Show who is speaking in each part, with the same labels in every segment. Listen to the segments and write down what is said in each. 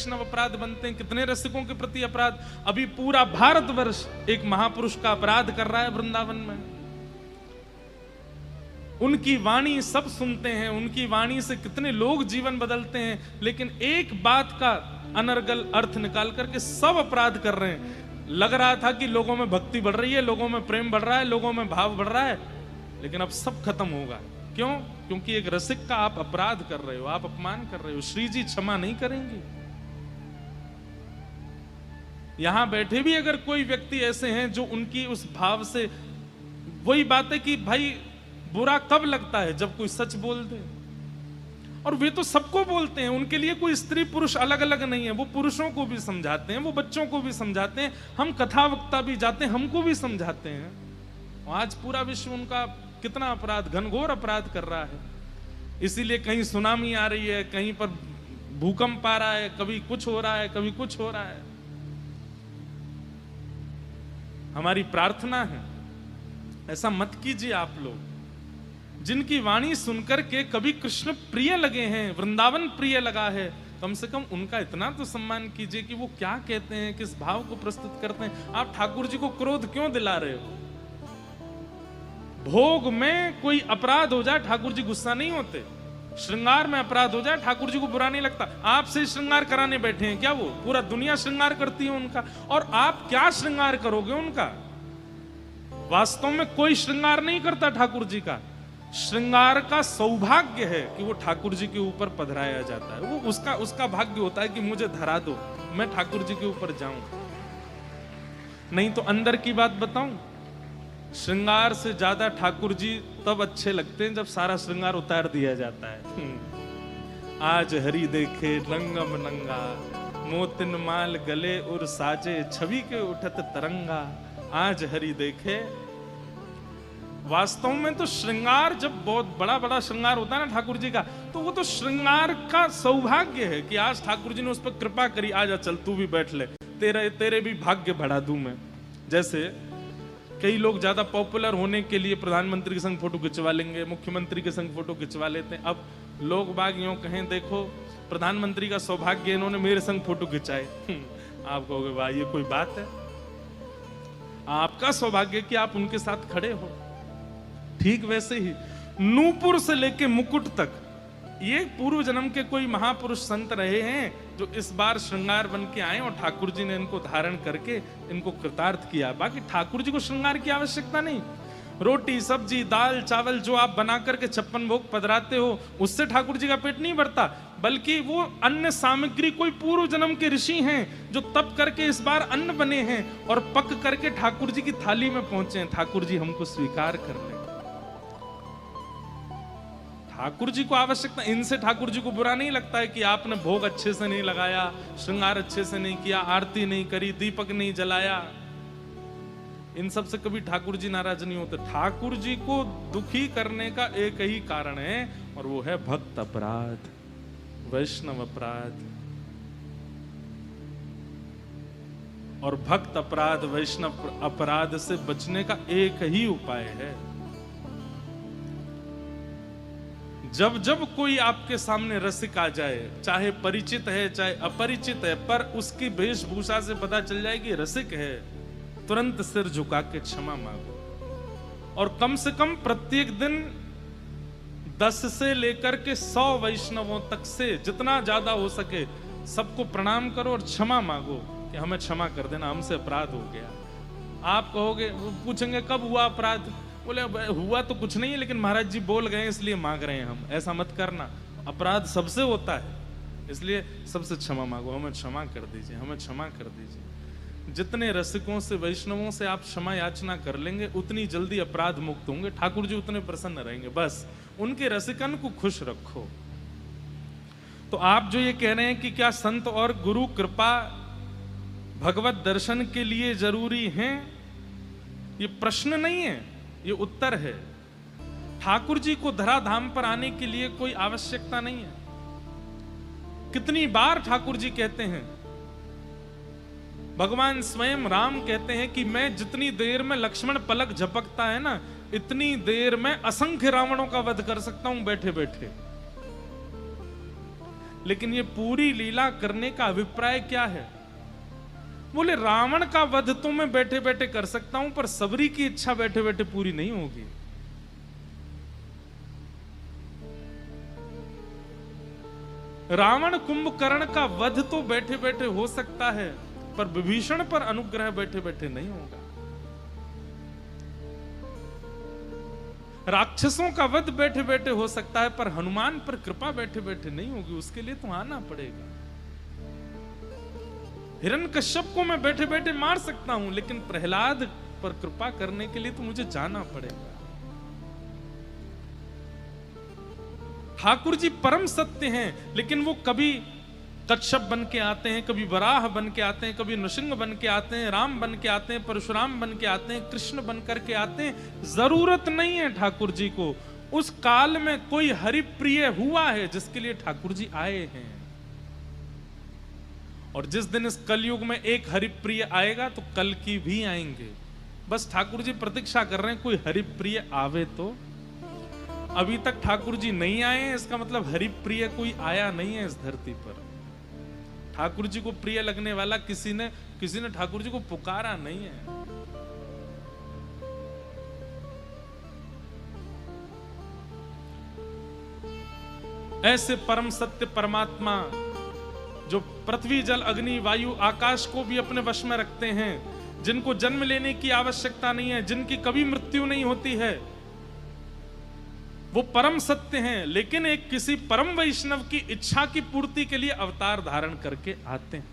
Speaker 1: वैष्णव अपराध बनते हैं, कितने रसिकों के प्रति अपराध। अभी पूरा भारतवर्ष एक महापुरुष का अपराध कर रहा है वृंदावन में। उनकी वाणी सब सुनते हैं, उनकी वाणी से कितने लोग जीवन बदलते हैं, लेकिन एक बात का अनर्गल अर्थ निकाल करके सब अपराध कर रहे हैं। लग रहा था कि लोगों में भक्ति बढ़ रही है, लोगों में प्रेम बढ़ रहा है, लोगों में भाव बढ़ रहा है, लेकिन अब सब खत्म होगा। क्यों? क्योंकि एक रसिक का आप अपराध कर रहे हो, आप अपमान कर रहे हो। श्री जी क्षमा नहीं करेंगे। यहां बैठे भी अगर कोई व्यक्ति ऐसे हैं जो उनकी उस भाव से, वही बात है कि भाई बुरा कब लगता है? जब कोई सच बोल दे। और वे तो सबको बोलते हैं, उनके लिए कोई स्त्री पुरुष अलग अलग नहीं है। वो पुरुषों को भी समझाते हैं, वो बच्चों को भी समझाते हैं, हम कथा वक्ता भी जाते हैं, हमको भी समझाते हैं। आज पूरा विश्व उनका कितना अपराध, घनघोर अपराध कर रहा है। इसीलिए कहीं सुनामी आ रही है, कहीं पर भूकंप आ रहा है, कभी कुछ हो रहा है, कभी कुछ हो रहा है। हमारी प्रार्थना है ऐसा मत कीजिए आप लोग। जिनकी वाणी सुनकर के कभी कृष्ण प्रिय लगे हैं, वृंदावन प्रिय लगा है, कम से कम उनका इतना तो सम्मान कीजिए कि वो क्या कहते हैं, किस भाव को प्रस्तुत करते हैं। आप ठाकुर जी को क्रोध क्यों दिला रहे हो? भोग में कोई अपराध हो जाए ठाकुर जी गुस्सा नहीं होते, श्रृंगार में अपराध हो जाए ठाकुर जी को बुरा नहीं लगता। आपसे श्रृंगार कराने बैठे हैं क्या? वो पूरा दुनिया श्रृंगार करती है उनका, और आप क्या श्रृंगार करोगे उनका? वास्तव में कोई श्रृंगार नहीं करता ठाकुर जी का। श्रृंगार का सौभाग्य है कि वो ठाकुर जी के ऊपर पधराया जाता है। वो उसका भाग्य होता है कि मुझे धरा दो, मैं ठाकुर जी के ऊपर जाऊं। नहीं तो अंदर की बात बताऊं, श्रृंगार से ज्यादा ठाकुर जी तब अच्छे लगते हैं जब सारा श्रृंगार उतार दिया जाता है। आज हरि देखे रंगम नंगा, मोतिन माल गले और साजे, छवि के उठत तरंगा। आज हरि देखे। वास्तव में तो श्रृंगार जब बहुत बड़ा बड़ा श्रृंगार होता है ना ठाकुर जी का, तो वो तो श्रृंगार का सौभाग्य है कि आज ठाकुर जी ने उस पर कृपा करी। आजा चल तू भी बैठ ले, तेरे भी भाग्य बढ़ा दूं मैं। जैसे कई लोग ज्यादा पॉपुलर होने के लिए प्रधानमंत्री के संग फोटो खिंचवा लेंगे, मुख्यमंत्री के संग फोटो खिंचवा लेते हैं। अब लोग बाग यूं कहें, देखो प्रधानमंत्री का सौभाग्य इन्होंने मेरे संग फोटो खिंचाए। आप कहोगे वाह ये कोई बात है? आपका सौभाग्य कि आप उनके साथ खड़े हो। ठीक वैसे ही नूपुर से लेके मुकुट तक ये पूर्व जन्म के कोई महापुरुष संत रहे हैं जो इस बार श्रृंगार बन के आए और ठाकुर जी ने इनको धारण करके इनको कृतार्थ किया। बाकी ठाकुर जी को श्रृंगार की आवश्यकता नहीं। रोटी सब्जी दाल चावल जो आप बना करके 56 भोग पधराते हो, उससे ठाकुर जी का पेट नहीं भरता, बल्कि वो अन्न सामग्री कोई पूर्व जन्म के ऋषि हैं जो तप करके इस बार अन्न बने हैं और पक करके ठाकुर जी की थाली में पहुंचे हैं। ठाकुर जी हमको स्वीकार कर लें। ठाकुर जी को आवश्यकता, इनसे ठाकुर जी को बुरा नहीं लगता है कि आपने भोग अच्छे से नहीं लगाया, श्रृंगार अच्छे से नहीं किया, आरती नहीं करी, दीपक नहीं जलाया। इन सब से कभी ठाकुर जी नाराज नहीं होते। ठाकुर जी को दुखी करने का एक ही कारण है और वो है भक्त अपराध, वैष्णव अपराध। और भक्त अपराध वैष्णव अपराध से बचने का एक ही उपाय है। जब जब कोई आपके सामने रसिक आ जाए, चाहे परिचित है चाहे अपरिचित है, पर उसकी वेशभूषा से पता चल जाए कि रसिक है, तुरंत सिर झुका के क्षमा मांगो। और कम से कम प्रत्येक दिन 10 से लेकर के 100 वैष्णवों तक से जितना ज्यादा हो सके सबको प्रणाम करो और क्षमा मांगो कि हमें क्षमा कर देना, हमसे अपराध हो गया। आप कहोगे, पूछेंगे कब हुआ अपराध? बोले हुआ तो कुछ नहीं है, लेकिन महाराज जी बोल गए इसलिए मांग रहे हैं हम। ऐसा मत करना, अपराध सबसे होता है, इसलिए सबसे क्षमा मांगो, हमें क्षमा कर दीजिए, हमें क्षमा कर दीजिए। जितने रसिकों से वैष्णवों से आप क्षमा याचना कर लेंगे उतनी जल्दी अपराध मुक्त होंगे, ठाकुर जी उतने प्रसन्न रहेंगे। बस उनके रसिकन को खुश रखो। तो आप जो ये कह रहे हैं कि क्या संत और गुरु कृपा भगवत दर्शन के लिए जरूरी है, ये प्रश्न नहीं है, ये उत्तर है। ठाकुर जी को धराधाम पर आने के लिए कोई आवश्यकता नहीं है। कितनी बार ठाकुर जी कहते हैं, भगवान स्वयं राम कहते हैं कि मैं जितनी देर में लक्ष्मण पलक झपकता है ना, इतनी देर में असंख्य रावणों का वध कर सकता हूं बैठे बैठे। लेकिन ये पूरी लीला करने का अभिप्राय क्या है? बोले रावण का वध तो मैं बैठे बैठे कर सकता हूं, पर सबरी की इच्छा बैठे बैठे पूरी नहीं होगी। रावण कुंभकर्ण का वध तो बैठे बैठे हो सकता है, पर विभीषण पर अनुग्रह बैठे बैठे नहीं होगा। राक्षसों का वध बैठे बैठे हो सकता है, पर हनुमान पर कृपा बैठे बैठे नहीं होगी। उसके लिए तो आना पड़ेगा। हिरण्यकश्यप को मैं बैठे बैठे मार सकता हूं, लेकिन प्रहलाद पर कृपा करने के लिए तो मुझे जाना पड़ेगा। ठाकुर जी परम सत्य हैं, लेकिन वो कभी कच्छप बन के आते हैं, कभी वराह बन के आते हैं, कभी नृसिंह बन के आते हैं, राम बन के आते हैं, परशुराम बन के आते हैं, कृष्ण बन करके आते हैं। जरूरत नहीं है ठाकुर जी को। उस काल में कोई हरिप्रिय हुआ है जिसके लिए ठाकुर जी आए हैं। और जिस दिन इस कलयुग में एक हरिप्रिय आएगा तो कल की भी आएंगे। बस ठाकुर जी प्रतीक्षा कर रहे हैं कोई हरिप्रिय आवे तो। अभी तक ठाकुर जी नहीं आए हैं, इसका मतलब हरिप्रिय कोई आया नहीं है इस धरती पर। ठाकुर जी को प्रिय लगने वाला किसी ने ठाकुर जी को पुकारा नहीं है। ऐसे परम सत्य परमात्मा जो पृथ्वी जल अग्नि वायु आकाश को भी अपने वश में रखते हैं, जिनको जन्म लेने की आवश्यकता नहीं है, जिनकी कभी मृत्यु नहीं होती है, वो परम सत्य हैं। लेकिन एक किसी परम वैष्णव की इच्छा की पूर्ति के लिए अवतार धारण करके आते हैं,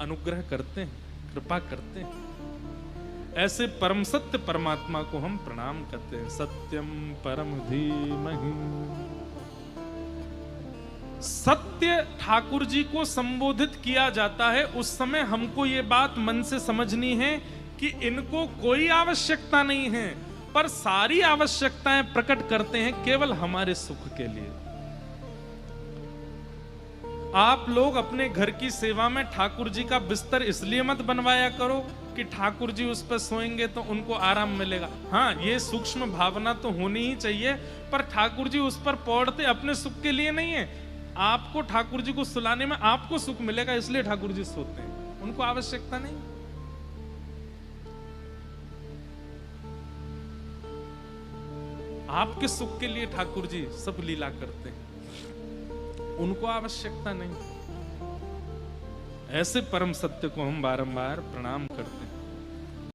Speaker 1: अनुग्रह करते हैं, कृपा करते हैं। ऐसे परम सत्य परमात्मा को हम प्रणाम करते हैं। सत्यम परम धीमहि। सत्य ठाकुर जी को संबोधित किया जाता है, उस समय हमको ये बात मन से समझनी है कि इनको कोई आवश्यकता नहीं है, पर सारी आवश्यकताएं प्रकट करते हैं केवल हमारे सुख के लिए। आप लोग अपने घर की सेवा में ठाकुर जी का बिस्तर इसलिए मत बनवाया करो कि ठाकुर जी उस पर सोएंगे तो उनको आराम मिलेगा। हाँ, ये सूक्ष्म भावना तो होनी ही चाहिए, पर ठाकुर जी उस पर पौड़ते अपने सुख के लिए नहीं है। आपको ठाकुर जी को सुलाने में आपको सुख मिलेगा, इसलिए ठाकुर जी सोते हैं, उनको आवश्यकता नहीं। आपके सुख के लिए ठाकुर जी सब लीला करते हैं, उनको आवश्यकता नहीं। ऐसे परम सत्य को हम बारंबार प्रणाम करते हैं।